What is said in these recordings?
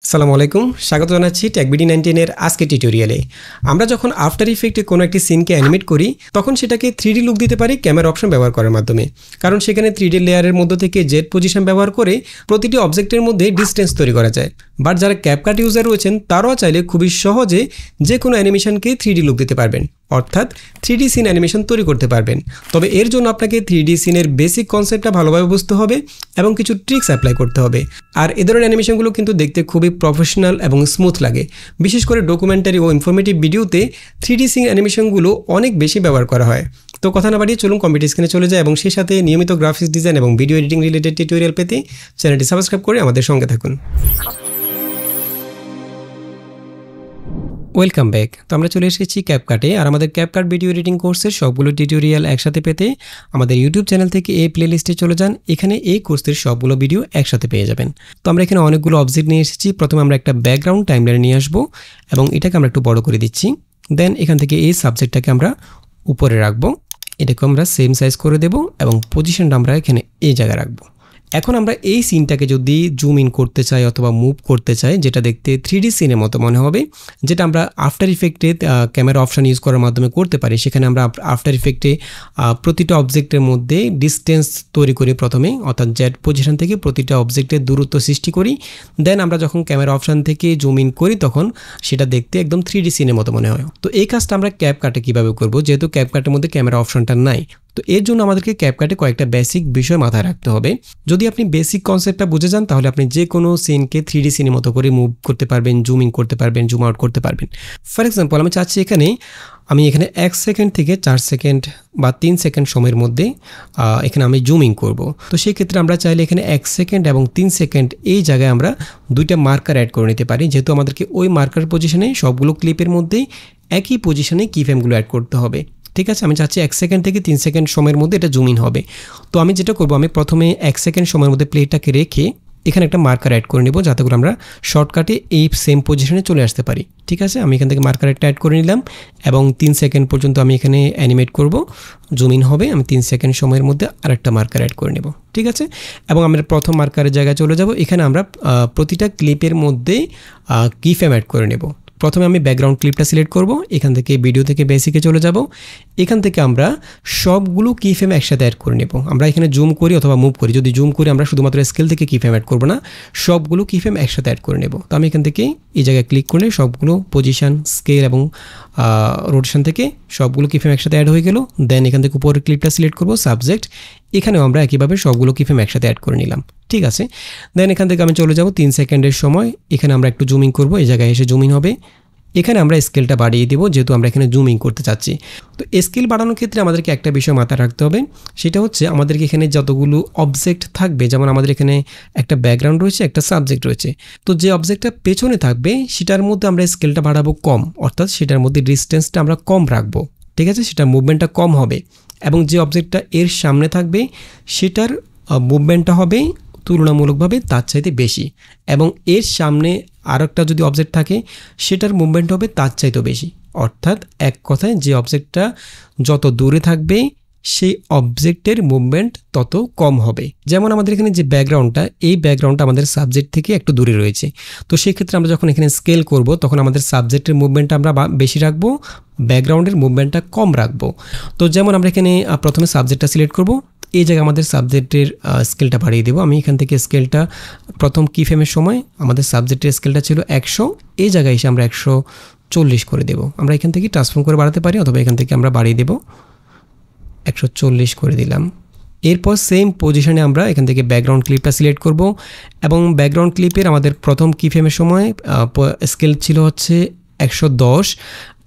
আসসালামু আলাইকুম, স্বাগত জানাচ্ছি টেকবিডি 19 এর আজকে টিউটোরিয়ালে। আমরা যখন আফটার ইফেক্টে কোনো একটি সিনকে অ্যানিমেট করি তখন সেটাকে 3D লুক দিতে পারি ক্যামেরা অপশন ব্যবহার করার মাধ্যমে, কারণ সেখানে 3D লেয়ারের মধ্যে থেকে জেড পজিশন ব্যবহার করে প্রতিটি অবজেক্টের মধ্যে ডিস্টেন্স তৈরি করা যায়। বাট যারা ক্যাপকাট ইউজার রয়েছেন তারাও চাইলে খুবই সহজে যে কোনো অ্যানিমেশনকে 3D লুক দিতে পারবেন, অর্থাৎ 3D সিন অ্যানিমেশন তৈরি করতে পারবেন। তবে এর জন্য আপনাকে 3D সিনের বেসিক কনসেপ্টটা ভালোভাবে বুঝতে হবে এবং কিছু ট্রিক্স অ্যাপ্লাই করতে হবে। আর এ ধরনের অ্যানিমেশনগুলো কিন্তু দেখতে খুবই প্রফেশনাল এবং স্মুথ লাগে। বিশেষ করে ডকুমেন্টারি ও ইনফরমেটিভ ভিডিওতে 3D সিন অ্যানিমেশনগুলো অনেক বেশি ব্যবহার করা হয়। তো কথা না বাড়িয়ে চলুন কম্পিউটার স্ক্রিনে চলে যায় এবং সেই সাথে নিয়মিত গ্রাফিক্স ডিজাইন এবং ভিডিও এডিটিং রিলেটেড টিউটোরিয়াল পেতে চ্যানেলটি সাবস্ক্রাইব করে আমাদের সঙ্গে থাকুন। Welcome back. তো আমরা চলে এসেছি ক্যাপকাটে, আর আমাদের ক্যাপকাট ভিডিও এডিটিং কোর্সের সবগুলো টিউটোরিয়াল একসাথে পেতে আমাদের ইউটিউব চ্যানেল থেকে এই প্লেলিস্টে চলে যান। এখানে এই কোর্সের সবগুলো ভিডিও একসাথে পেয়ে যাবেন। তো আমরা এখানে অনেকগুলো অবজেক্ট নিয়ে এসেছি। প্রথমে আমরা একটা ব্যাকগ্রাউন্ড টাইমলাইন নিয়ে আসবো এবং এটাকে আমরা একটু বড় করে দিচ্ছি। দেন এখান থেকে এই সাবজেক্টটাকে আমরা উপরে রাখবো, এটাকে আমরা সেম সাইজ করে দেব এবং পজিশনটা আমরা এখানে এই জায়গায় রাখবো। এখন আমরা এই সিনটাকে যদি জুম ইন করতে চাই অথবা মুভ করতে চাই, যেটা দেখতে 3D সিনের মতো মনে হবে, যেটা আমরা আফটার ইফেক্টে ক্যামেরা অপশন ইউজ করার মাধ্যমে করতে পারি। সেখানে আমরা আফটার ইফেক্টে প্রতিটা অবজেক্টের মধ্যে ডিস্টেন্স তৈরি করি প্রথমে, অর্থাৎ জেড পজিশন থেকে প্রতিটা অবজেক্টের দূরত্ব সৃষ্টি করি। দেন আমরা যখন ক্যামেরা অপশন থেকে জুম ইন করি তখন সেটা দেখতে একদম 3D সিনের মতো মনে হয়। তো এই কাজটা আমরা ক্যাপকাটে কীভাবে করব, যেহেতু ক্যাপকাটের মধ্যে ক্যামেরা অপশনটা নাই। তো এর জন্য আমাদেরকে ক্যাপকাটে কয়েকটা বেসিক বিষয় মাথায় রাখতে হবে। যদি আপনি বেসিক কনসেপ্টটা বুঝে যান তাহলে আপনি যে কোনো সিনকে 3D সিনের মতো করে মুভ করতে পারবেন, জুম ইন করতে পারবেন, জুম আউট করতে পারবেন। ফর এক্সাম্পল আমি চাচ্ছি আমি এখানে 1 সেকেন্ড থেকে 4 সেকেন্ড বা 3 সেকেন্ড সময়ের মধ্যে এখানে আমি জুম ইন করবো। তো সেই ক্ষেত্রে আমরা চাইলে এখানে 1 সেকেন্ড এবং 3 সেকেন্ড এই জায়গায় আমরা দুইটা মার্কার অ্যাড করে নিতে পারি, যেহেতু আমাদেরকে ওই মার্কার পজিশনে সবগুলো ক্লিপের মধ্যেই একই পজিশনে কিফ্রেমগুলো অ্যাড করতে হবে। ঠিক আছে, আমি চাচ্ছি 1 সেকেন্ড থেকে 3 সেকেন্ড সময়ের মধ্যে এটা জুম ইন হবে। তো আমি যেটা করব, আমি প্রথমে 1 সেকেন্ড সময়ের মধ্যে প্লেটাকে রেখে এখানে একটা মার্কার অ্যাড করে নেব, যাতে করে আমরা শর্টকাটে এই সেম পজিশনে চলে আসতে পারি। ঠিক আছে, আমি এখান থেকে মার্কার একটা অ্যাড করে নিলাম এবং 3 সেকেন্ড পর্যন্ত আমি এখানে অ্যানিমেট করব, জুম ইন হবে। আমি 3 সেকেন্ড সময়ের মধ্যে আরেকটা মার্কার অ্যাড করে নেব। ঠিক আছে, এবং আমরা প্রথম মার্কারের জায়গায় চলে যাব। এখানে আমরা প্রতিটা ক্লিপের মধ্যে কিফ্রেম অ্যাড করে নেব। প্রথমে আমি ব্যাকগ্রাউন্ড ক্লিপটা সিলেক্ট করব, এখান থেকে ভিডিও থেকে বেসিকে চলে যাব। এখান থেকে আমরা সবগুলো কিফ্রেম একসাথে অ্যাড করে নেব। আমরা এখানে জুম করি অথবা মুভ করি, যদি জুম করি আমরা শুধুমাত্র স্কেল থেকে কিফ্রেম অ্যাড করব না, সবগুলো কিফ্রেম একসাথে অ্যাড করে নেব। তো আমি এখান থেকে এই জায়গায় ক্লিক করলে সবগুলো পজিশন, স্কেল এবং রোটেশন থেকে সবগুলো কিফ্রেম একসাথে অ্যাড হয়ে গেল। দেন এখান থেকে উপরের ক্লিপটা সিলেক্ট করব, সাবজেক্ট, এখানেও আমরা একইভাবে সবগুলো কিফ্রেম একসাথে অ্যাড করে নিলাম। ঠিক আছে, দেন এখান থেকে আমি চলে যাব 3 সেকেন্ডের সময়। এখানে আমরা একটু জুমিং করব, এই জায়গায় এসে জুমিং হবে। এখানে আমরা স্কেলটা বাড়িয়ে দেবো, যেহেতু আমরা এখানে জুমিং করতে চাচ্ছি। তো স্কেল বাড়ানোর ক্ষেত্রে আমাদেরকে একটা বিষয় মাথায় রাখতে হবে, সেটা হচ্ছে আমাদেরকে এখানে যতগুলো অবজেক্ট থাকবে, যেমন আমাদের এখানে একটা ব্যাকগ্রাউন্ড রয়েছে, একটা সাবজেক্ট রয়েছে। তো যে অবজেক্টটা পেছনে থাকবে সেটার মধ্যে আমরা স্কেলটা বাড়াবো কম, অর্থাৎ সেটার মধ্যে ডিস্টেন্সটা আমরা কম রাখবো। ঠিক আছে, সেটার মুভমেন্টটা কম হবে। এবং যে অবজেক্টটা এর সামনে থাকবে সেটার মুভমেন্টটা হবে তুলনামূলকভাবে তার চাইতে বেশি, এবং এর সামনে আরেকটা যদি অবজেক্ট থাকে সেটার মুভমেন্ট হবে তার চাইতেও বেশি। অর্থাৎ এক কথায় যে অবজেক্টটা যত দূরে থাকবে সেই অবজেক্টের মুভমেন্ট তত কম হবে। যেমন আমাদের এখানে যে ব্যাকগ্রাউন্ডটা, এই ব্যাকগ্রাউন্ডটা আমাদের সাবজেক্ট থেকে একটু দূরে রয়েছে। তো সেই ক্ষেত্রে আমরা যখন এখানে স্কেল করব তখন আমাদের সাবজেক্টের মুভমেন্টটা আমরা বেশি রাখবো, ব্যাকগ্রাউন্ডের মুভমেন্টটা কম রাখবো। তো যেমন আমরা এখানে প্রথমে সাবজেক্টটা সিলেক্ট করব, এই জায়গায় আমাদের সাবজেক্টের স্কেলটা বাড়িয়ে দেবো। আমি এখান থেকে স্কেলটা প্রথম কিফ্রেমের সময় আমাদের সাবজেক্টের স্কেলটা ছিল 100, এই জায়গায় এসে আমরা 140 করে দেবো। আমরা এখান থেকে ট্রান্সফর্ম করে বাড়াতে পারি, অথবা এখান থেকে আমরা বাড়িয়ে দেবো, 140 করে দিলাম। এরপর সেম পজিশনে আমরা এখান থেকে ব্যাকগ্রাউন্ড ক্লিপটা সিলেক্ট করব এবং ব্যাকগ্রাউন্ড ক্লিপের আমাদের প্রথম কিফ্রেমের সময় স্কেল ছিল হচ্ছে 110।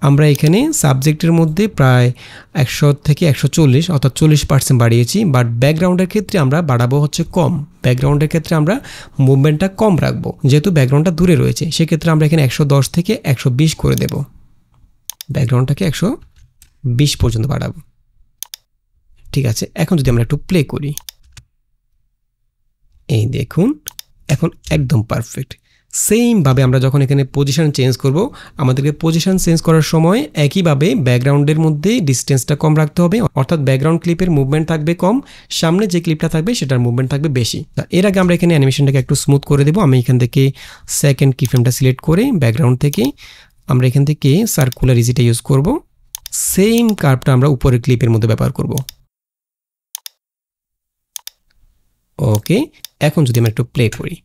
আমরা এখানে সাবজেক্টের মধ্যে প্রায় 100 থেকে 140 অর্থাৎ 40% বাড়িয়েছি। বাট ব্যাকগ্রাউন্ডের ক্ষেত্রে আমরা বাড়াবো হচ্ছে কম, ব্যাকগ্রাউন্ডের ক্ষেত্রে আমরা মুভমেন্টটা কম রাখবো, যেহেতু ব্যাকগ্রাউন্ডটা দূরে রয়েছে। সেক্ষেত্রে আমরা এখানে 110 থেকে 120 করে দেব, ব্যাকগ্রাউন্ডটাকে 120 পর্যন্ত বাড়াবো। ঠিক আছে, এখন যদি আমরা একটু প্লে করি, এই দেখুন এখন একদম পারফেক্ট। সেমভাবে আমরা যখন এখানে পজিশন চেঞ্জ করব, আমাদেরকে পজিশন চেঞ্জ করার সময় একইভাবে ব্যাকগ্রাউন্ডের মধ্যে ডিস্টেন্সটা কম রাখতে হবে, অর্থাৎ ব্যাকগ্রাউন্ড ক্লিপের মুভমেন্ট থাকবে কম, সামনে যে ক্লিপটা থাকবে সেটার মুভমেন্ট থাকবে বেশি। এর আগে আমরা এখানে অ্যানিমেশনটাকে একটু স্মুথ করে দেবো। আমি এখান থেকে সেকেন্ড কিফ্রেমটা সিলেক্ট করে ব্যাকগ্রাউন্ড থেকে আমরা এখান থেকে সার্কুলার ইজিটা ইউজ করব। সেম কার্ভটা আমরা উপরের ক্লিপের মধ্যে ব্যবহার করব। ওকে, এখন যদি আমরা একটু প্লে করি,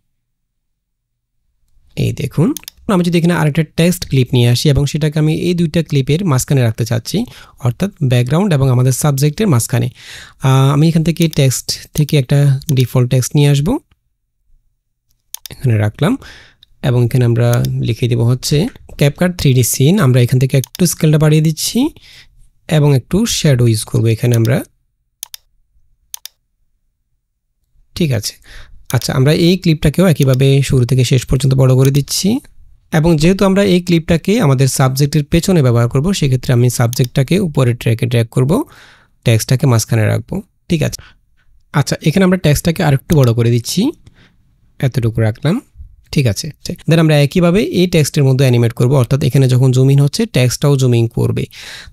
এই দেখুন আমি যদি এখানে আরেকটা টেক্সট ক্লিপ নিয়ে আসি এবং সেটাকে আমি এই দুইটা ক্লিপের মাঝখানে রাখতে চাচ্ছি, অর্থাৎ ব্যাকগ্রাউন্ড এবং আমাদের সাবজেক্টের মাঝখানে। আমি এখান থেকে টেক্সট থেকে একটা ডিফল্ট টেক্সট নিয়ে আসব, এখানে রাখলাম এবং এখানে আমরা লিখে দেব হচ্ছে ক্যাপকাট 3D সিন। আমরা এখান থেকে একটু স্কেলটা বাড়িয়ে দিচ্ছি এবং একটু শ্যাডো ইউজ করব এখানে আমরা। ঠিক আছে, আচ্ছা আমরা এই ক্লিপটাকেও একইভাবে শুরু থেকে শেষ পর্যন্ত বড় করে দিচ্ছি এবং যেহেতু আমরা এই ক্লিপটাকে আমাদের সাবজেক্টের পেছনে ব্যবহার করব, সেক্ষেত্রে আমি সাবজেক্টটাকে উপরের ট্র্যাকে ড্র্যাগ করব, টেক্সটটাকে মাঝখানে রাখবো। ঠিক আছে, আচ্ছা এখানে আমরা টেক্সটটাকে আরেকটু বড় করে দিচ্ছি, এতটুকু রাখলাম। ঠিক আছে, দেন আমরা একইভাবে এই টেক্সটের মধ্যে অ্যানিমেট করব, অর্থাৎ এখানে যখন জুম ইন হচ্ছে টেক্সটটাও জুম ইন করবে।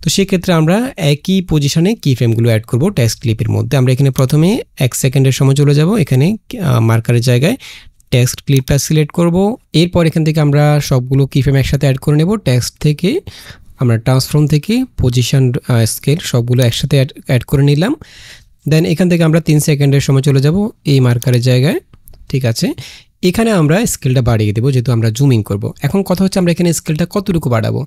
তো সেক্ষেত্রে আমরা একই পজিশনে কি ফ্রেমগুলো অ্যাড করব টেক্সট ক্লিপের মধ্যে। আমরা এখানে প্রথমে 1 সেকেন্ডের সময় চলে যাব, এখানে মার্কারের জায়গায় টেক্সট ক্লিপটা সিলেক্ট করব। এরপর এখান থেকে আমরা সবগুলো কি ফ্রেম একসাথে অ্যাড করে নেব। টেক্সট থেকে আমরা ট্রান্সফর্ম থেকে পজিশন স্কেল সবগুলো একসাথে অ্যাড করে নিলাম। দেন এখান থেকে আমরা 3 সেকেন্ডের সময় চলে যাব এই মার্কারের জায়গায়। ঠিক আছে, এখানে আমরা স্কেলটা বাড়িয়ে দেবো যেহেতু আমরা জুমিং করব। এখন কথা হচ্ছে আমরা এখানে স্কেলটা কতটুকু বাড়াবো।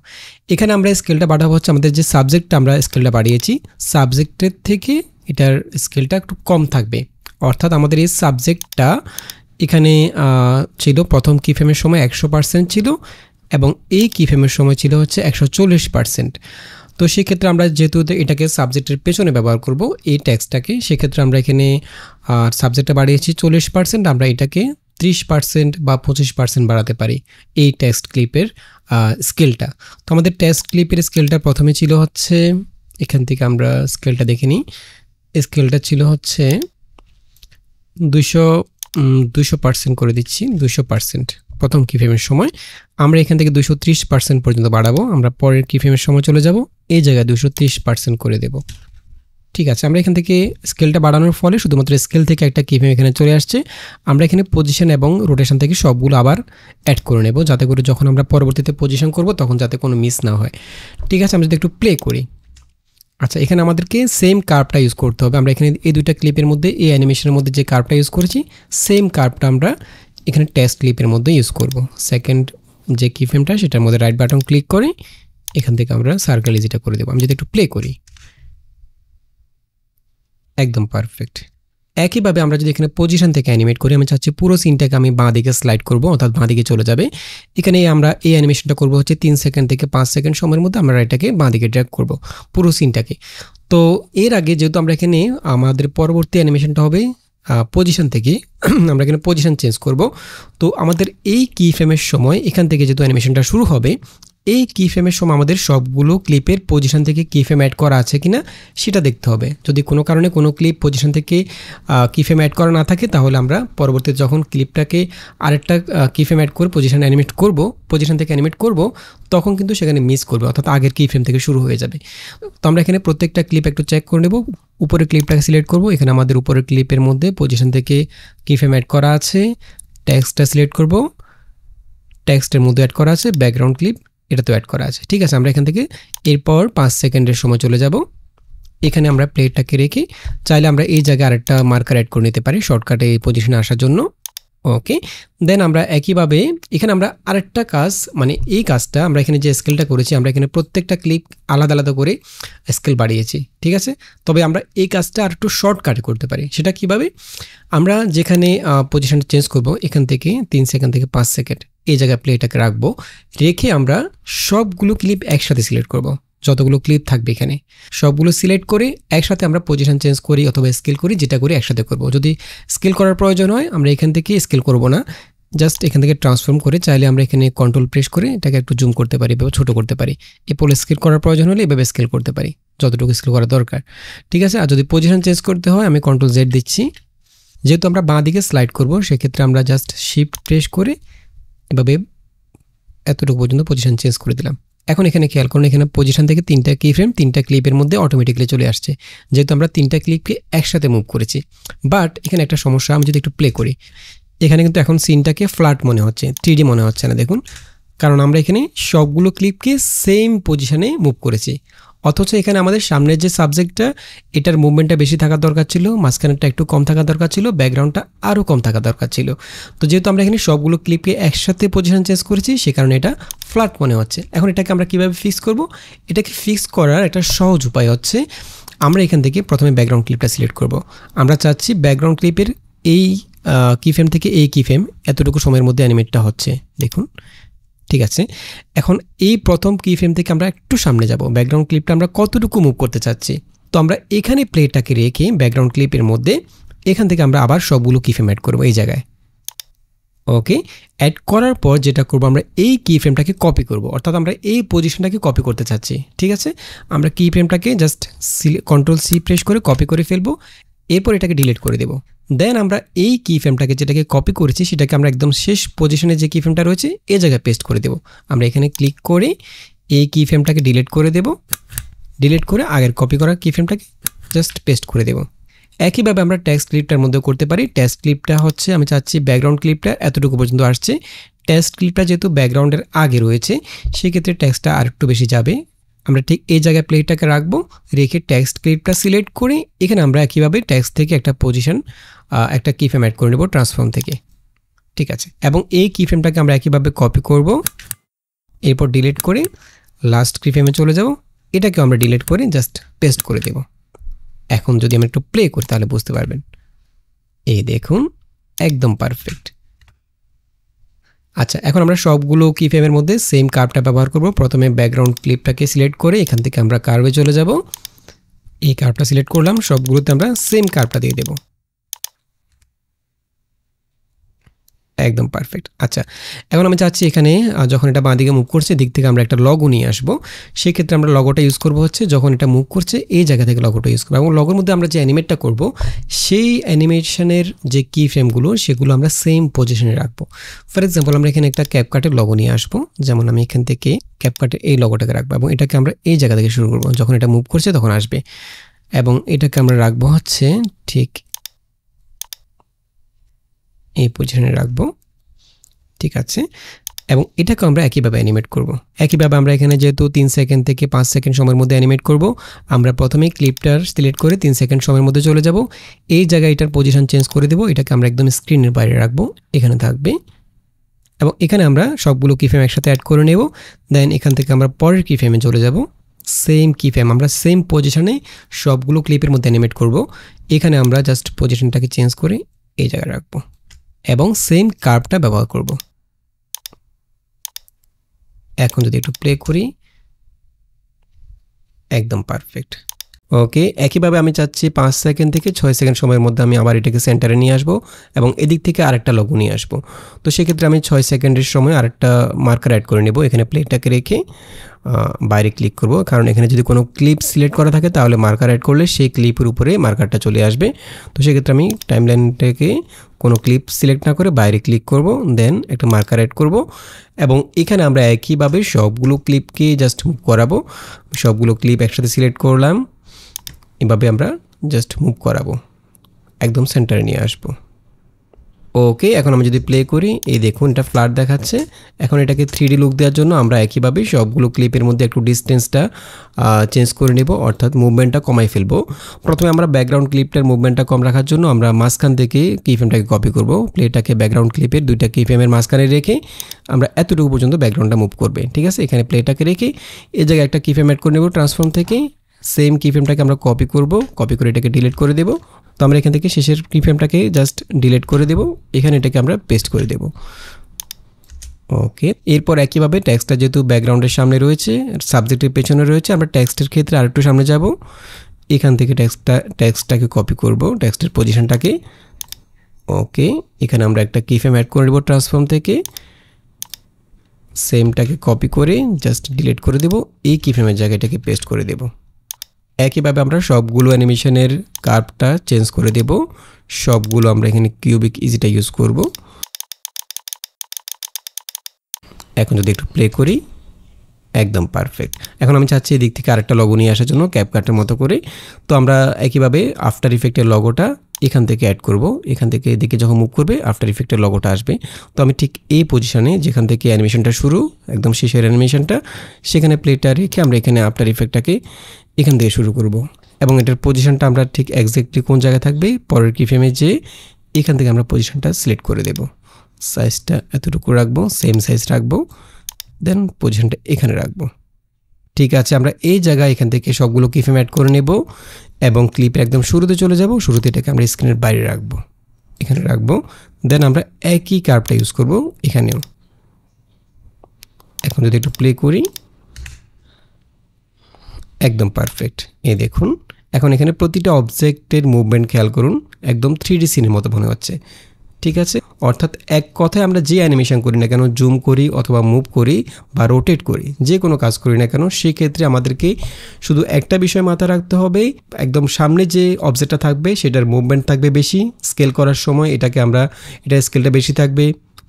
এখানে আমরা স্কেলটা বাড়াবো হচ্ছে আমাদের যে সাবজেক্টটা আমরা স্কেলটা বাড়িয়েছি, সাবজেক্টের থেকে এটার স্কেলটা একটু কম থাকবে, অর্থাৎ আমাদের এই সাবজেক্টটা এখানে ছিল প্রথম কি ফ্রেমের সময় 100% ছিল এবং এই কি ফ্রেমের সময় ছিল হচ্ছে 140%। তো সেক্ষেত্রে আমরা যেহেতু এটাকে সাবজেক্টের পেছনে ব্যবহার করব এই টেক্সটটাকে, সেক্ষেত্রে আমরা এখানে সাবজেক্টটা বাড়িয়েছি 40%, আমরা এটাকে 30% বা 25% বাড়াতে পারি এই টেক্সট ক্লিপের স্কেলটা। তো আমাদের টেক্সট ক্লিপের স্কেলটা প্রথমে ছিল হচ্ছে, এখান থেকে আমরা স্কেলটা দেখে নিই, স্কেলটা ছিল হচ্ছে 200% করে দিচ্ছি, 200% প্রথম কি ফ্রেমের সময়। আমরা এখান থেকে 230% পর্যন্ত বাড়াবো, আমরা পরের কি ফ্রেমের সময় চলে যাব, এই জায়গায় 230% করে দেব। ঠিক আছে, আমরা এখান থেকে স্কেলটা বাড়ানোর ফলে শুধুমাত্র স্কেল থেকে একটা কি ফ্রেম এখানে চলে আসছে। আমরা এখানে পজিশন এবং রোটেশন থেকে সবগুলো আবার অ্যাড করে নেব, যাতে করে যখন আমরা পরবর্তীতে পজিশন করব তখন যাতে কোনো মিস না হয়। ঠিক আছে, আমরা যদি একটু প্লে করি, আচ্ছা এখানে আমাদেরকে সেম কার্ভটা ইউজ করতে হবে। আমরা এখানে এই দুইটা ক্লিপের মধ্যে এই অ্যানিমেশনের মধ্যে যে কার্ভটা ইউজ করেছি, সেম কার্ভটা আমরা এখানে টেক্সট ক্লিপের মধ্যে ইউজ করব। সেকেন্ড যে কি ফ্রেমটা সেটার মধ্যে রাইট বাটন ক্লিক করে এখান থেকে আমরা সার্কেল ইজিটা করে দেবো। আমি যদি একটু প্লে করি, একদম পারফেক্ট। একইভাবে আমরা যদি এখানে পজিশন থেকে অ্যানিমেট করি, আমি চাচ্ছি পুরো সিনটাকে আমি বাঁ দিকে স্লাইড করব, অর্থাৎ বাঁ দিকে চলে যাবে। এখানে আমরা এই অ্যানিমেশনটা করব হচ্ছে 3 সেকেন্ড থেকে 5 সেকেন্ড সময়ের মধ্যে আমরা এটাকে বাঁ দিকে ড্র্যাগ করব পুরো সিনটাকে। তো এর আগে যেহেতু আমরা এখানে আমাদের পরবর্তী অ্যানিমেশনটা হবে পজিশন থেকে, আমরা এখানে পজিশন চেঞ্জ করব। তো আমাদের এই কি ফ্রেমের সময় এখান থেকে যেহেতু অ্যানিমেশনটা শুরু হবে, এই কি ফ্রেমের সময় আমাদের সবগুলো ক্লিপের পজিশন থেকে কি ফ্রেম অ্যাড করা আছে কিনা সেটা দেখতে হবে। যদি কোনো কারণে কোনো ক্লিপ পজিশন থেকে কি ফ্রেম অ্যাড করা না থাকে, তাহলে আমরা পরবর্তীতে যখন ক্লিপটাকে আরেকটা কি ফ্রেম অ্যাড করে পজিশন অ্যানিমেট করব, পজিশন থেকে অ্যানিমেট করব, তখন কিন্তু সেখানে মিস করবে, অর্থাৎ আগের কি ফ্রেম থেকে শুরু হয়ে যাবে। তো আমরা এখানে প্রত্যেকটা ক্লিপ একটু চেক করে নেব। উপরের ক্লিপটাকে সিলেক্ট করব, এখানে আমাদের উপরের ক্লিপের মধ্যে পজিশন থেকে কি ফ্রেম অ্যাড করা আছে, টেক্সটটা সিলেক্ট করব, টেক্সটের মধ্যে অ্যাড করা আছে, ব্যাকগ্রাউন্ড ক্লিপ এটা তো অ্যাড করা আছে। ঠিক আছে, আমরা এখান থেকে এরপর 5 সেকেন্ডের সময় চলে যাব। এখানে আমরা প্লেটটাকে রেখে চাইলে আমরা এই জায়গায় আরেকটা মার্কার অ্যাড করে নিতে পারি শর্টকাটে এই পজিশনে আসার জন্য। ওকে, দেন আমরা একইভাবে এখানে আমরা আরেকটা কাজ, মানে এই কাজটা আমরা এখানে যে স্কেলটা করেছি, আমরা এখানে প্রত্যেকটা ক্লিপ আলাদা আলাদা করে স্কেল বাড়িয়েছি। ঠিক আছে, তবে আমরা এই কাজটা আর একটু শর্টকাটে করতে পারি। সেটা কিভাবে, আমরা যেখানে পজিশনটা চেঞ্জ করব, এখান থেকে 3 সেকেন্ড থেকে 5 সেকেন্ড এই জায়গায় প্লেটাকে রাখবো, রেখে আমরা সবগুলো ক্লিপ একসাথে সিলেক্ট করব। যতগুলো ক্লিপ থাকবে এখানে সবগুলো সিলেক্ট করে একসাথে আমরা পজিশন চেঞ্জ করি অথবা স্কেল করি, যেটা করি একসাথে করব। যদি স্কেল করার প্রয়োজন হয় আমরা এখান থেকে স্কেল করব না, জাস্ট এখান থেকে ট্রান্সফর্ম করে চাইলে আমরা এখানে কন্ট্রোল প্রেস করে এটাকে একটু জুম করতে পারি বা ছোটো করতে পারি। এরপরে স্কেল করার প্রয়োজন হলে এভাবে স্কেল করতে পারি যতটুকু স্কেল করা দরকার। ঠিক আছে, আর যদি পজিশন চেঞ্জ করতে হয় আমি কন্ট্রোল জেড দিচ্ছি। যেহেতু আমরা বাঁ দিকে স্লাইড করব, সেক্ষেত্রে আমরা জাস্ট শিফট প্রেস করে এভাবে এতটুকু পর্যন্ত পজিশন চেঞ্জ করে দিলাম। এখন এখানে খেয়াল করুন, এখানে পজিশন থেকে 3টা কি ফ্রেম 3টা ক্লিপের মধ্যে অটোমেটিক্যালি চলে আসছে, যেহেতু আমরা 3টা ক্লিপকে একসাথে মুভ করেছি। বাট এখানে একটা সমস্যা, আমি যদি একটু প্লে করি, এখানে কিন্তু এখন সিনটাকে ফ্ল্যাট মনে হচ্ছে, 3D মনে হচ্ছে না। দেখুন, কারণ আমরা এখানে সবগুলো ক্লিপকে সেম পজিশনে মুভ করেছি, অথচ এখানে আমাদের সামনের যে সাবজেক্টটা এটার মুভমেন্টটা বেশি থাকার দরকার ছিল, মাঝখানেরটা একটু কম থাকার দরকার ছিল, ব্যাকগ্রাউন্ডটা আরও কম থাকার দরকার ছিল। তো যেহেতু আমরা এখানে সবগুলো ক্লিপকে একসাথে পজিশন চেঞ্জ করেছি, সে কারণে এটা ফ্ল্যাট মনে হচ্ছে। এখন এটাকে আমরা কীভাবে ফিক্স করব? এটাকে ফিক্স করার একটা সহজ উপায় হচ্ছে, আমরা এখান থেকে প্রথমে ব্যাকগ্রাউন্ড ক্লিপটা সিলেক্ট করব। আমরা চাচ্ছি ব্যাকগ্রাউন্ড ক্লিপের এই কি ফ্রেম থেকে এই কি ফ্রেম এতটুকু সময়ের মধ্যে অ্যানিমেটটা হচ্ছে, দেখুন। ঠিক আছে, এখন এই প্রথম কি ফ্রেম থেকে আমরা একটু সামনে যাব, ব্যাকগ্রাউন্ড ক্লিপটা আমরা কতটুকু মুভ করতে চাচ্ছি। তো আমরা এখানে প্লেটাকে রেখে ব্যাকগ্রাউন্ড ক্লিপের মধ্যে এখান থেকে আমরা আবার সবগুলো কি ফ্রেম অ্যাড করব এই জায়গায়। ওকে, অ্যাড করার পর যেটা করব, আমরা এই কি ফ্রেমটাকে কপি করব, অর্থাৎ আমরা এই পজিশনটাকে কপি করতে চাচ্ছি। ঠিক আছে, আমরা কি ফ্রেমটাকে জাস্ট Ctrl+C প্রেস করে কপি করে ফেলবো, এরপর এটাকে ডিলিট করে দেব। দেন আমরা এই কি ফ্রেমটাকে যেটাকে কপি করেছি সেটাকে আমরা একদম শেষ পজিশনে যে কি ফ্রেমটা রয়েছে এই জায়গায় পেস্ট করে দেব। আমরা এখানে ক্লিক করে এই কি ফ্রেমটাকে ডিলিট করে দেব, ডিলিট করে আগের কপি করা কি ফ্রেমটাকে জাস্ট পেস্ট করে দেব। একইভাবে আমরা টেক্সট ক্লিপটার মধ্যেও করতে পারি। টেক্সট ক্লিপটা হচ্ছে, আমি চাচ্ছি ব্যাকগ্রাউন্ড ক্লিপটা এতটুকু পর্যন্ত আসছে। টেক্সট ক্লিপটা যেহেতু ব্যাকগ্রাউন্ডের আগে রয়েছে, সেক্ষেত্রে টেক্সটটা আরেকটু বেশি যাবে। আমরা ঠিক এই জায়গায় প্লেটাকে রাখবো, রেখে টেক্সট ক্লিপটা সিলেক্ট করে এখানে আমরা একইভাবে টেক্সট থেকে একটা পজিশন একটা কি ফ্রেম অ্যাড করে নেব ট্রান্সফর্ম থেকে। ঠিক আছে, এবং এই কি ফ্রেমটাকে আমরা একইভাবে কপি করব, এরপর ডিলিট করে লাস্ট কি ফ্রেমে চলে যাব, এটাকেও আমরা ডিলিট করে জাস্ট পেস্ট করে দেব। এখন যদি আমি একটু প্লে করি তাহলে বুঝতে পারবেন, এই দেখুন একদম পারফেক্ট। আচ্ছা, এখন আমরা সবগুলো কি ফ্রেমের মধ্যে সেম কার্ভটা ব্যবহার করব। প্রথমে ব্যাকগ্রাউন্ড ক্লিপটাকে সিলেক্ট করে এখান থেকে আমরা কার্ভে চলে যাব, এই কার্ভটা সিলেক্ট করলাম, সবগুলোতে আমরা সেম কার্ভটা দিয়ে দেব, একদম পারফেক্ট। আচ্ছা, এখন আমি চাচ্ছি এখানে যখন এটা বাঁ দিকে মুভ করছে দিক থেকে আমরা একটা লগো নিয়ে আসবো। সেক্ষেত্রে আমরা লগোটা ইউজ করব হচ্ছে, যখন এটা মুভ করছে এই জায়গা থেকে লগোটা ইউজ করবো, এবং লগোর মধ্যে আমরা যে অ্যানিমেটটা করব সেই অ্যানিমেশনের যে কি ফ্রেমগুলো সেগুলো আমরা সেম পজিশনে রাখবো। ফর এক্সাম্পল, আমরা এখানে একটা ক্যাপকাটের লগো নিয়ে আসবো, যেমন আমি এখান থেকে ক্যাপকাটের এই লগোটাকে রাখবো, এবং এটাকে আমরা এই জায়গা থেকে শুরু করবো, যখন এটা মুভ করছে তখন আসবে, এবং এটাকে আমরা রাখবো হচ্ছে ঠিক এই পজিশনে রাখবো। ঠিক আছে, এবং এটাকে আমরা একইভাবে অ্যানিমেট করব। একইভাবে আমরা এখানে যেহেতু 3 সেকেন্ড থেকে 5 সেকেন্ড সময়ের মধ্যে অ্যানিমেট করব, আমরা প্রথমেই ক্লিপটার সিলেক্ট করে 3 সেকেন্ড সময়ের মধ্যে চলে যাব, এই জায়গায় এটার পজিশন চেঞ্জ করে দেব, এটাকে আমরা একদম স্ক্রিনের বাইরে রাখবো, এখানে থাকবে, এবং এখানে আমরা সবগুলো কি ফ্রেম একসাথে অ্যাড করে নেব। দেন এখান থেকে আমরা পরের কি ফ্রেমে চলে যাব, সেম কি ফ্রেম আমরা সেম পজিশনে সবগুলো ক্লিপের মধ্যে অ্যানিমেট করব। এখানে আমরা জাস্ট পজিশনটাকে চেঞ্জ করে এই জায়গায় রাখবো এবং সেম কার্ভটা ব্যবহার করব। এখন যদি একটু প্লে করি, একদম পারফেক্ট। ওকে, একইভাবে আমি চাচ্ছি 5 সেকেন্ড থেকে 6 সেকেন্ড সময়ের মধ্যে আমি আবার এটাকে সেন্টারে নিয়ে আসবো এবং এদিক থেকে আরেকটা লগো নিয়ে আসবো। তো সেক্ষেত্রে আমি 6 সেকেন্ডের সময় আরেকটা মার্কার অ্যাড করে নেব, এখানে প্লেটাকে রেখে বাইরে ক্লিক করব, কারণ এখানে যদি কোনো ক্লিপ সিলেক্ট করা থাকে তাহলে মার্কার অ্যাড করলে সেই ক্লিপের উপরে মার্কারটা চলে আসবে। তো সেক্ষেত্রে আমি টাইমলাইনটাকে কোনো ক্লিপ সিলেক্ট না করে বাইরে ক্লিক করব, দেন একটা মার্কার অ্যাড করব, এবং এখানে আমরা একইভাবে সবগুলো ক্লিপকে জাস্ট মুভ করাবো। সবগুলো ক্লিপ একসাথে সিলেক্ট করলাম, এভাবে আমরা জাস্ট মুভ করাবো, একদম সেন্টারে নিয়ে আসবো। ওকে, এখন আমি যদি প্লে করি, এই দেখুন এটা ফ্ল্যাট দেখাচ্ছে। এখন এটাকে 3D লুক দেওয়ার জন্য আমরা একইভাবে সবগুলো ক্লিপের মধ্যে একটু ডিস্টেন্সটা চেঞ্জ করে নেব, অর্থাৎ মুভমেন্টটা কমাই ফেলবো। প্রথমে আমরা ব্যাকগ্রাউন্ড ক্লিপটার মুভমেন্টটা কম রাখার জন্য আমরা মাঝখান থেকে কিফ্রেমটাকে কপি করব, প্লেটাকে ব্যাকগ্রাউন্ড ক্লিপের দুইটা কিফ্রেমের মাঝখানে রেখে আমরা এতটুকু পর্যন্ত ব্যাকগ্রাউন্ডটা মুভ করবে। ঠিক আছে, এখানে প্লেটাকে রেখে এই জায়গায় একটা কিফ্রেম অ্যাড করে নেব ট্রান্সফর্ম থেকে, সেম কিফ্রেমটাকে আমরা কপি করব, কপি করে এটাকে ডিলিট করে দেব। তো আমরা এখান থেকে শেষের কিফ্রেমটাকে জাস্ট ডিলিট করে দেব, এখানে এটাকে আমরা পেস্ট করে দেব। ওকে, এরপর একইভাবে টেক্সটটা যেহেতু ব্যাকগ্রাউন্ডের সামনে রয়েছে, সাবজেক্টের পেছনে রয়েছে, আমরা টেক্সটের ক্ষেত্রে আরেকটু সামনে যাব, এখান থেকে টেক্সটটাকে কপি করব, টেক্সটের পজিশনটাকে। ওকে, এখানে আমরা একটা কিফ্রেম অ্যাড করে দেব ট্রান্সফর্ম থেকে, সেমটাকে কপি করে জাস্ট ডিলিট করে দেব, এই কিফ্রেমের জায়গায় এটাকে পেস্ট করে দেব। একইভাবে আমরা সবগুলো অ্যানিমেশনের কার্ভটা চেঞ্জ করে দেব, সবগুলো আমরা এখানে কিউবিক ইজিটা ইউজ করব। এখন যদি একটু প্লে করি, একদম পারফেক্ট। এখন আমি চাচ্ছি এদিক থেকে আরেকটা লগো নিয়ে আসার জন্য ক্যাপকাটের মতো করে। তো আমরা একইভাবে আফটার ইফেক্টের লগোটা এখান থেকে অ্যাড করব। এখান থেকে এদিকে যখন মুভ করবে আফটার ইফেক্টের লগোটা আসবে। তো আমি ঠিক এই পজিশনে যেখান থেকে অ্যানিমেশনটা শুরু, একদম শেষের অ্যানিমেশনটা, সেখানে প্লেটা রেখে আমরা এখানে আফটার ইফেক্টটাকে এখান থেকে শুরু করব। এবং এটার পজিশনটা আমরা ঠিক এক্স্যাক্টলি কোন জায়গায় থাকবে, পরের কিফ্রেমে যে এখান থেকে আমরা পজিশনটা সিলেক্ট করে দেব। সাইজটা এতটুকু রাখবো, সেম সাইজ রাখবো, দেন পজিশনটা এখানে রাখবো। ঠিক আছে, আমরা এই জায়গায় এখান থেকে সবগুলো কিফ্রেম অ্যাড করে নেব এবং ক্লিপের একদম শুরুতে চলে যাব। শুরুতে এটাকে আমরা স্ক্রিনের বাইরে রাখবো, এখানে রাখবো। দেন আমরা একই কার্ভটা ইউজ করব এখানেও। এখন যদি একটু প্লে করি, একদম পারফেক্ট। এই দেখুন, এখন এখানে প্রতিটা অবজেক্টের মুভমেন্ট খেয়াল করুন, একদম 3D সিনের মতো মনে হচ্ছে। ঠিক আছে, অর্থাৎ এক কথায় আমরা যে অ্যানিমেশন করি না কেন, জুম করি অথবা মুভ করি বা রোটেট করি, যে কোনো কাজ করি না কেন, সেক্ষেত্রে আমাদেরকে শুধু একটা বিষয় মাথায় রাখতে হবে, একদম সামনে যে অবজেক্টটা থাকবে সেটার মুভমেন্ট থাকবে বেশি। স্কেল করার সময় এটার স্কেলটা বেশি থাকবে।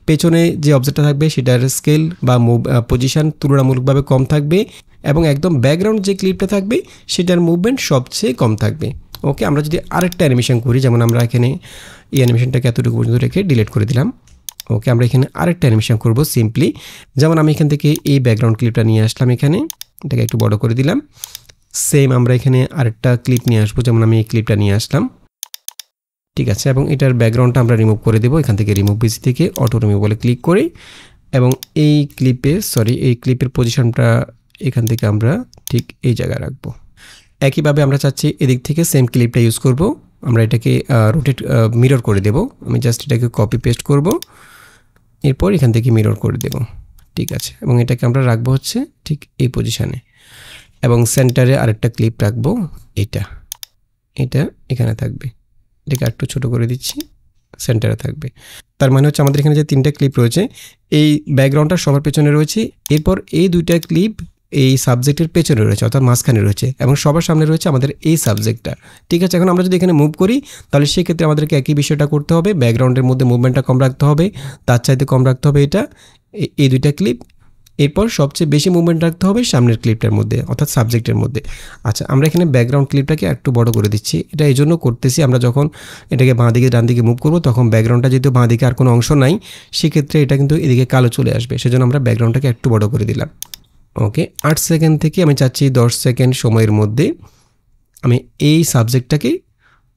পেছনে যে অবজেক্টটা থাকবে সেটার স্কেল বা পজিশন তুলনামূলকভাবে কম থাকবে। এবং একদম ব্যাকগ্রাউন্ড যে ক্লিপটা থাকবে সেটার মুভমেন্ট সবচেয়ে কম থাকবে। ওকে, আমরা যদি আরেকটা অ্যানিমেশন করি, যেমন আমরা এখানে এই অ্যানিমেশনটাকে এতটুকু পর্যন্ত রেখে ডিলিট করে দিলাম। ওকে, আমরা এখানে আরেকটা অ্যানিমেশন করব সিম্পলি। যেমন আমি এখান থেকে এই ব্যাকগ্রাউন্ড ক্লিপটা নিয়ে আসলাম, এখানে এটাকে একটু বড় করে দিলাম। সেম আমরা এখানে আরেকটা ক্লিপ নিয়ে আসবো, যেমন আমি এই ক্লিপটা নিয়ে আসলাম। ঠিক আছে, এবং এটার ব্যাকগ্রাউন্ডটা আমরা রিমুভ করে দেবো। এখান থেকে রিমুভ বেসি থেকে অটো রিমুভ বলে ক্লিক করে, এবং এই ক্লিপের পজিশনটা এখান থেকে আমরা ঠিক এই জায়গায় রাখবো। একইভাবে আমরা চাচ্ছি এদিক থেকে সেম ক্লিপটা ইউজ করব। আমরা এটাকে রোটেট মিরর করে দেব। আমি জাস্ট এটাকে কপি পেস্ট করব, এরপর এখান থেকে মিরর করে দেব। ঠিক আছে, এবং এটাকে আমরা রাখবো হচ্ছে ঠিক এই পজিশানে, এবং সেন্টারে আরেকটা ক্লিপ রাখবো। এটা এখানে থাকবে। এটাকে একটু ছোট করে দিচ্ছি, সেন্টারে থাকবে। তার মানে হচ্ছে আমাদের এখানে যে 3টা ক্লিপ রয়েছে, এই ব্যাকগ্রাউন্ডটা সবার পেছনে রয়েছে, এরপর এই 2টা ক্লিপ এই সাবজেক্টের পেছনে রয়েছে, অর্থাৎ মাঝখানে রয়েছে, এবং সবার সামনে রয়েছে আমাদের এই সাবজেক্টটা। ঠিক আছে, এখন আমরা যদি এখানে মুভ করি তাহলে সেক্ষেত্রে আমাদেরকে একই বিষয়টা করতে হবে। ব্যাকগ্রাউন্ডের মধ্যে মুভমেন্টটা কম রাখতে হবে, তার চাইতে কম রাখতে হবে এই 2টা ক্লিপ। এরপর সবচেয়ে বেশি মুভমেন্ট রাখতে হবে সামনের ক্লিপটার মধ্যে, অর্থাৎ সাবজেক্টের মধ্যে। আচ্ছা, আমরা এখানে ব্যাকগ্রাউন্ড ক্লিপটাকে একটু বড় করে দিচ্ছি। এটা এই জন্য করতেছি, আমরা যখন এটাকে বাঁ দিকে ডান দিকে মুভ করবো তখন ব্যাকগ্রাউন্ডটা যেহেতু বাঁ দিকে আর কোনো অংশ নাই, সেক্ষেত্রে এটা কিন্তু এদিকে কালো চলে আসবে। সেজন্য আমরা ব্যাকগ্রাউন্ডটাকে একটু বড় করে দিলাম। ওকে, 8 সেকেন্ড থেকে আমি চাচ্ছি 10 সেকেন্ড সময়ের মধ্যে আমি এই সাবজেক্টটাকে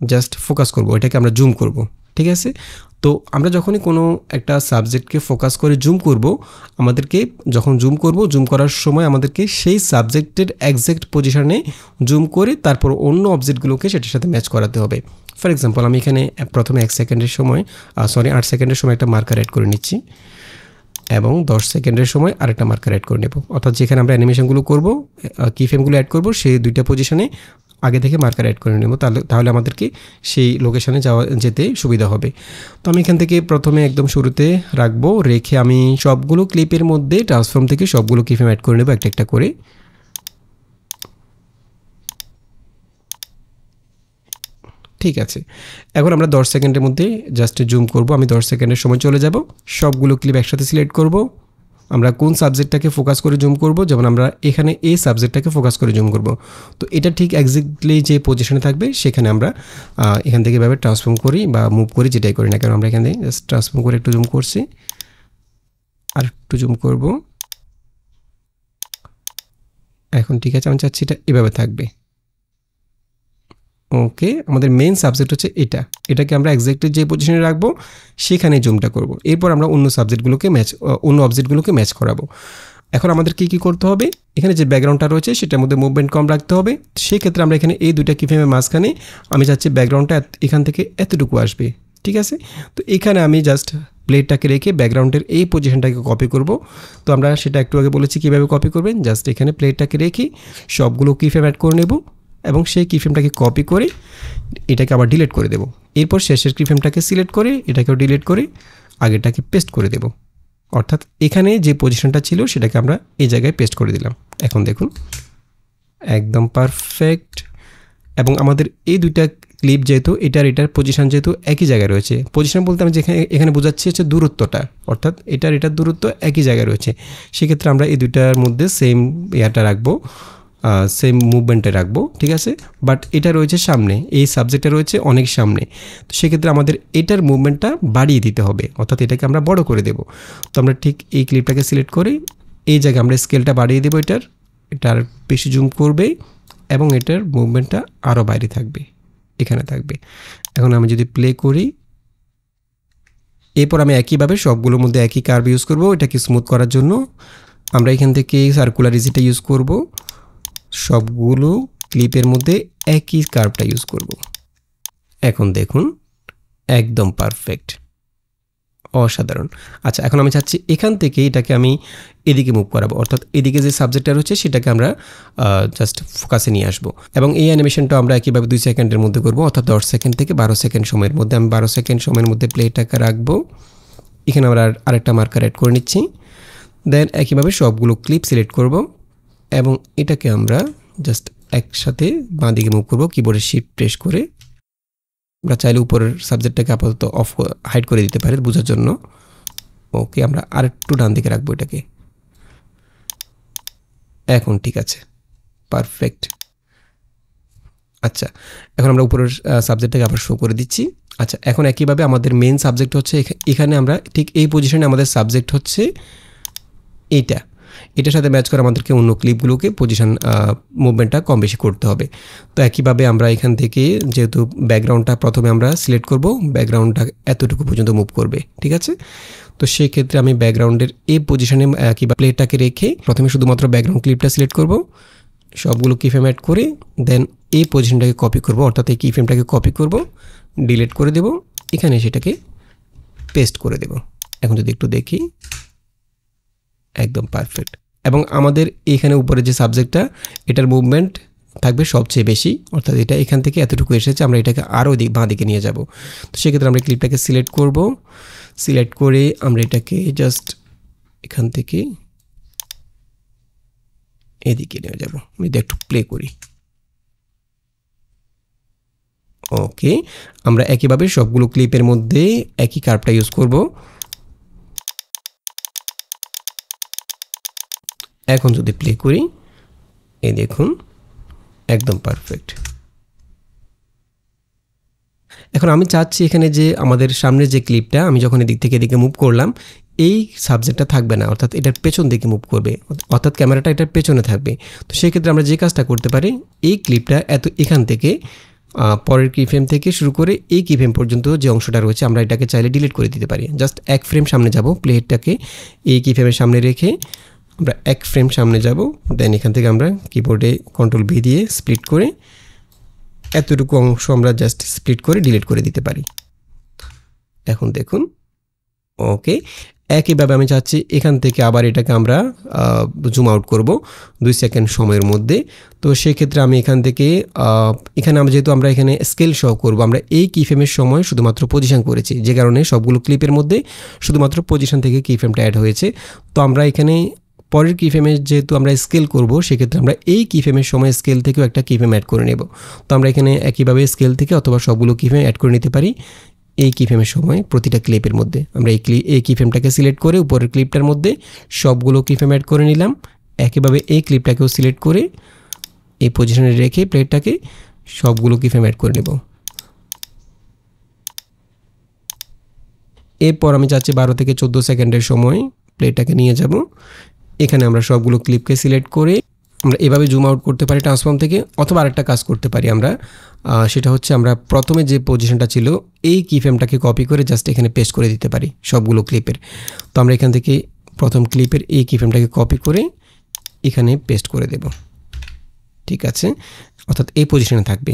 জাস্ট ফোকাস করব, এটাকে আমরা জুম করব। ঠিক আছে, তো আমরা যখনই কোনো একটা সাবজেক্টকে ফোকাস করে জুম করব, আমাদেরকে যখন জুম করার সময় আমাদেরকে সেই সাবজেক্টের এক্স্যাক্ট পজিশনে জুম করে তারপর অন্য অবজেক্টগুলোকে সেটার সাথে ম্যাচ করাতে হবে। ফর এক্সাম্পল, আমি এখানে প্রথমে 8 সেকেন্ডের সময় একটা মার্কার অ্যাড করে নিচ্ছি, এবং 10 সেকেন্ডের সময় আরেকটা মার্কার অ্যাড করে নেব। অর্থাৎ যেখানে আমরা অ্যানিমেশনগুলো করব, কিফ্রেমগুলো অ্যাড করব, সেই 2টা পজিশনে আগে থেকে মার্কার অ্যাড করে নেব। তাহলে আমাদেরকে সেই লোকেশনে যেতে সুবিধা হবে। তো আমি এখান থেকে প্রথমে একদম শুরুতে রাখবো, রেখে আমি সবগুলো ক্লিপের মধ্যে ট্রান্সফর্ম থেকে সবগুলো কিফ্রেম অ্যাড করে নেব একটা একটা করে। ঠিক আছে, এখন আমরা 10 সেকেন্ডের মধ্যে জাস্ট জুম করব। আমি 10 সেকেন্ডের সময় চলে যাব, সবগুলো ক্লিপ একসাথে সিলেক্ট করব। আমরা কোন সাবজেক্টটাকে ফোকাস করে জুম করব, যেমন আমরা এখানে এই সাবজেক্টটাকে ফোকাস করে জুম করব। তো এটা ঠিক এক্স্যাক্টলি যে পজিশনে থাকবে সেখানে আমরা এখান থেকে এভাবে ট্রান্সফর্ম করি বা মুভ করি, যেটাই করি না কেন। আমরা এখানে জাস্ট ট্রান্সফর্ম করে একটু জুম করছি, আর একটু জুম করব। এখন ঠিক আছে, আমি চাচ্ছি এটা এভাবে থাকবে। ওকে, আমাদের মেইন সাবজেক্ট হচ্ছে এটাকে আমরা এক্স্যাক্টলি যে পজিশনে রাখবো সেখানে জুমটা করব। এরপর আমরা অন্য অবজেক্টগুলোকে ম্যাচ করাবো। এখন আমাদের কি করতে হবে, এখানে যে ব্যাকগ্রাউন্ডটা রয়েছে সেটার মধ্যে মুভমেন্ট কম রাখতে হবে। সেক্ষেত্রে আমরা এখানে এই 2টা কিফ্রেমের মাঝখানে আমি চাচ্ছি ব্যাকগ্রাউন্ডটা এখান থেকে এতটুকু আসবে। ঠিক আছে, তো এখানে আমি জাস্ট প্লেটটাকে রেখে ব্যাকগ্রাউন্ডের এই পজিশনটাকে কপি করব। তো আমরা সেটা একটু আগে বলেছি কীভাবে কপি করবেন। জাস্ট এখানে প্লেটটাকে রেখে সবগুলো কিফ্রেম অ্যাড করে নেব, এবং সেই কিফ্রেমটাকে কপি করে এটাকে আবার ডিলিট করে দেব। এরপর শেষের কিফ্রেমটাকে সিলেক্ট করে এটাকেও ডিলিট করে আগেরটাকে পেস্ট করে দেব। অর্থাৎ এখানে যে পজিশনটা ছিল সেটাকে আমরা এই জায়গায় পেস্ট করে দিলাম। এখন দেখুন, একদম পারফেক্ট। এবং আমাদের এই দুইটা ক্লিপ যেহেতু এটার পজিশন যেহেতু একই জায়গায় রয়েছে, পজিশন বলতে আমি যেখানে এখানে বোঝাচ্ছি হচ্ছে দূরত্বটা, অর্থাৎ এটার দূরত্ব একই জায়গায় রয়েছে। সেক্ষেত্রে আমরা এই দুইটার মধ্যে সেম ইয়াটা রাখবো, সেম মুভমেন্টে রাখবো, ঠিক আছে। বাট এটা রয়েছে সামনে, এই সাবজেক্টটা রয়েছে অনেক সামনে, তো সেক্ষেত্রে আমাদের এটার মুভমেন্টটা বাড়িয়ে দিতে হবে, অর্থাৎ এটাকে আমরা বড় করে দেব। তো আমরা ঠিক এই ক্লিপটাকে সিলেক্ট করে এই জায়গায় আমরা স্কেলটা বাড়িয়ে দেবো, এটার বেশি জুম করবে এবং এটার মুভমেন্টটা আরও বাইরে থাকবে, এখানে থাকবে। এখন আমি যদি প্লে করি, এরপর আমি একইভাবে সবগুলোর মধ্যে একই কার্ভ ইউজ করব। এটাকে স্মুথ করার জন্য আমরা এখান থেকে সার্কুলার ইজিটা ইউজ করব, সবগুলো ক্লিপের মধ্যে একই কার্ভটা ইউজ করব। এখন দেখুন একদম পারফেক্ট, অসাধারণ। আচ্ছা, এখন আমি চাচ্ছি এখান থেকে এটাকে আমি এদিকে মুভ করাবো, অর্থাৎ এদিকে যে সাবজেক্টটা রয়েছে সেটাকে আমরা জাস্ট ফোকাসে নিয়ে আসবো। এবং এই অ্যানিমেশনটা আমরা একইভাবে 2 সেকেন্ডের মধ্যে করবো, অর্থাৎ 10 সেকেন্ড থেকে 12 সেকেন্ড সময়ের মধ্যে। আমি 12 সেকেন্ড সময়ের মধ্যে প্লেটাকে রাখবো। এখানে আমরা আরেকটা মার্কার অ্যাড করে নিচ্ছি। দেন একইভাবে সবগুলো ক্লিপ সিলেক্ট করব এবং এটাকে আমরা জাস্ট একসাথে বাঁ দিকে মুভ করবো কিবোর্ডের শিফট প্রেস করে। আমরা চাইলে উপরের সাবজেক্টটাকে আপাতত হাইড করে দিতে পারি বোঝার জন্য। ওকে, আমরা আরেকটু ডান দিকে রাখবো এটাকে। এখন ঠিক আছে, পারফেক্ট। আচ্ছা, এখন আমরা উপরের সাবজেক্টটাকে আবার শো করে দিচ্ছি। আচ্ছা, এখন একইভাবে আমাদের মেন সাবজেক্ট হচ্ছে এখানে, আমরা ঠিক এই পজিশনে আমাদের সাবজেক্ট হচ্ছে এটার সাথে ম্যাচ করে আমাদেরকে অন্য ক্লিপগুলোকে পজিশন মুভমেন্টটা কম বেশি করতে হবে। তো একইভাবে আমরা এখান থেকে যেহেতু ব্যাকগ্রাউন্ডটা প্রথমে আমরা সিলেক্ট করব, ব্যাকগ্রাউন্ডটা এতটুকু পর্যন্ত মুভ করবে, ঠিক আছে। তো সেই ক্ষেত্রে আমি ব্যাকগ্রাউন্ডের এই পজিশনে কিংবা প্লেটটাকে রেখে প্রথমে শুধুমাত্র ব্যাকগ্রাউন্ড ক্লিপটা সিলেক্ট করব, সবগুলো কিফ্রেম অ্যাড করে দেন এই পজিশনটাকে কপি করব, অর্থাৎ এই কিফ্রেমটাকে কপি করব, ডিলিট করে দেব, এখানে সেটাকে পেস্ট করে দেব। এখন যদি একটু দেখি, একদম পারফেক্ট। এবং আমাদের এখানে উপরে যে সাবজেক্টটা এটার মুভমেন্ট থাকবে সবচেয়ে বেশি, অর্থাৎ এটা এখান থেকে এতটুকু এসেছে, আমরা এটাকে আরও বাঁ দিকে নিয়ে যাব। তো সেক্ষেত্রে আমরা ক্লিপটাকে সিলেক্ট করব, সিলেক্ট করে আমরা এটাকে জাস্ট এখান থেকে এদিকে নিয়ে যাব। আমি একটু প্লে করি। ওকে, আমরা একইভাবে সবগুলো ক্লিপের মধ্যে একই কার্ভটা ইউজ করব। এখন যদি প্লে করি, এই দেখুন একদম পারফেক্ট। এখন আমি চাচ্ছি এখানে যে আমাদের সামনে যে ক্লিপটা আমি যখন এদিক থেকে এদিকে মুভ করলাম, এই সাবজেক্টটা থাকবে না, অর্থাৎ এটার পেছন দিকে মুভ করবে, অর্থাৎ ক্যামেরাটা এটার পেছনে থাকবে। তো সেক্ষেত্রে আমরা যে কাজটা করতে পারি, এই ক্লিপটা এখান থেকে পরের কিফ্রেম থেকে শুরু করে এই কিফ্রেম পর্যন্ত যে অংশটা রয়েছে আমরা এটাকে চাইলে ডিলিট করে দিতে পারি। জাস্ট এক ফ্রেম সামনে যাব, প্লেটটাকে এই কিফ্রেমের সামনে রেখে আমরা এক ফ্রেম সামনে যাব, দেন এখান থেকে আমরা কিবোর্ডে কন্ট্রোল ভি দিয়ে স্প্লিট করে এতটুকু অংশ আমরা জাস্ট স্প্লিট করে ডিলিট করে দিতে পারি। এখন দেখুন, ওকে। একইভাবে আমি চাচ্ছি এখান থেকে আবার এটাকে আমরা জুম আউট করব 2 সেকেন্ড সময়ের মধ্যে। তো সেক্ষেত্রে আমি এখান থেকে এখানে যেহেতু আমরা এখানে স্কেল শো করব, আমরা এই কিফ্রেমের সময় শুধুমাত্র পজিশন করেছি, যে কারণে সবগুলো ক্লিপের মধ্যে শুধুমাত্র পজিশন থেকে কিফ্রেমটা অ্যাড হয়েছে। তো আমরা এখানে পরের কিফ্রেমে যেহেতু আমরা স্কেল করব, সেক্ষেত্রে আমরা এই কিফ্রেমের সময় স্কেল থেকেও একটা কিফ্রেম অ্যাড করে নেব। তো আমরা এখানে একইভাবে স্কেল থেকে অথবা সবগুলো কিফ্রেম অ্যাড করে নিতে পারি এই কিফ্রেমের সময় প্রতিটা ক্লিপের মধ্যে। আমরা এই কিফ্রেমটাকে সিলেক্ট করে উপরের ক্লিপটার মধ্যে সবগুলো কিফ্রেম অ্যাড করে নিলাম। একইভাবে এই ক্লিপটাকেও সিলেক্ট করে এই পজিশনে রেখে প্লেটটাকে সবগুলো কিফ্রেম অ্যাড করে নেব। এরপর আমি চাচ্ছি 12 থেকে 14 সেকেন্ডের সময় প্লেটটাকে নিয়ে যাব। এখানে আমরা সবগুলো ক্লিপকে সিলেক্ট করে আমরা এভাবে জুম আউট করতে পারি ট্রান্সফর্ম থেকে, অথবা আরেকটা কাজ করতে পারি আমরা, সেটা হচ্ছে আমরা প্রথমে যে পজিশনটা ছিল এই কিফ্রেমটাকে কপি করে জাস্ট এখানে পেস্ট করে দিতে পারি সবগুলো ক্লিপের। তো আমরা এখান থেকে প্রথম ক্লিপের এই কিফ্রেমটাকে কপি করে এখানে পেস্ট করে দেব, ঠিক আছে, অর্থাৎ এই পজিশনে থাকবে।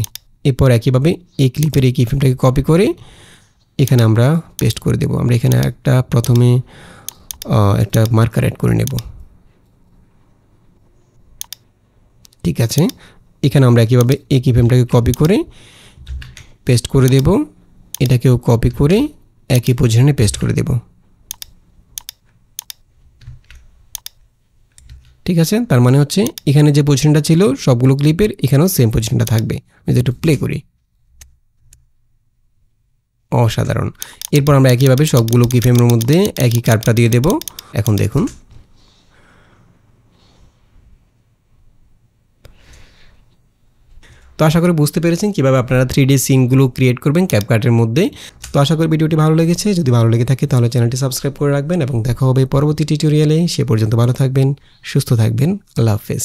এরপর একইভাবে এই ক্লিপের এই কিফ্রেমটাকে কপি করে এখানে আমরা পেস্ট করে দেব। আমরা এখানে প্রথমে একটা মার্কার অ্যাড করে নেব, ঠিক আছে। এখানে আমরা একইভাবে এই কিফ্রেমটাকে কপি করে পেস্ট করে দেব, এটাকেও কপি করে একই পজিশনে পেস্ট করে দেব। ঠিক আছে, তার মানে হচ্ছে এখানে যে পজিশনটা ছিল সবগুলো ক্লিপের এখানেও সেম পজিশনটা থাকবে। যদি একটু প্লে করি, অসাধারণ। এরপর আমরা একইভাবে সবগুলো কি ফ্রেমের মধ্যে একই কার্ভটা দিয়ে দেব। এখন দেখুন, তো আশা করি বুঝতে পেরেছেন কীভাবে আপনারা 3D সিনগুলো ক্রিয়েট করবেন ক্যাপকাটের মধ্যে। তো আশা করি ভিডিওটি ভালো লেগেছে। যদি ভালো লেগে থাকে তাহলে চ্যানেলটি সাবস্ক্রাইব করে রাখবেন এবং দেখা হবে পরবর্তী টিউটোরিয়ালে। সে পর্যন্ত ভালো থাকবেন, সুস্থ থাকবেন। আল্লাহ হাফেজ।